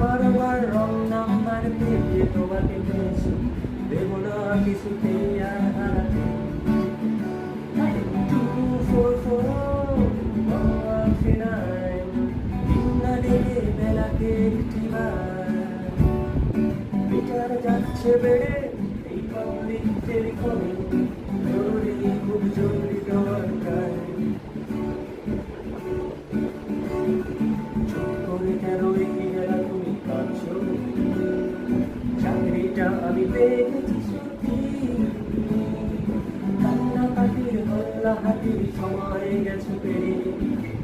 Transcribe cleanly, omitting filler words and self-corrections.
বারবার wrong number পেয়ে তোমাকে পেয়েছি, দেব না কিছুতেই আর হারাতে। 244 বিনা ডেকে বেলাকে একটিবার মিটার যাচ্ছে বেড়ে এই পাবলিক টেলিফোনে, জরুরি খুব জরুরি দরকার। চুপ করে কেন এগিয়ে গেলা তুমি কাঁদছো, চাকরিটা আমি পেয়ে গেছি সত্যি, কান্নাকাটির হল্লা হাতির সময় গেছে পেরিয়ে।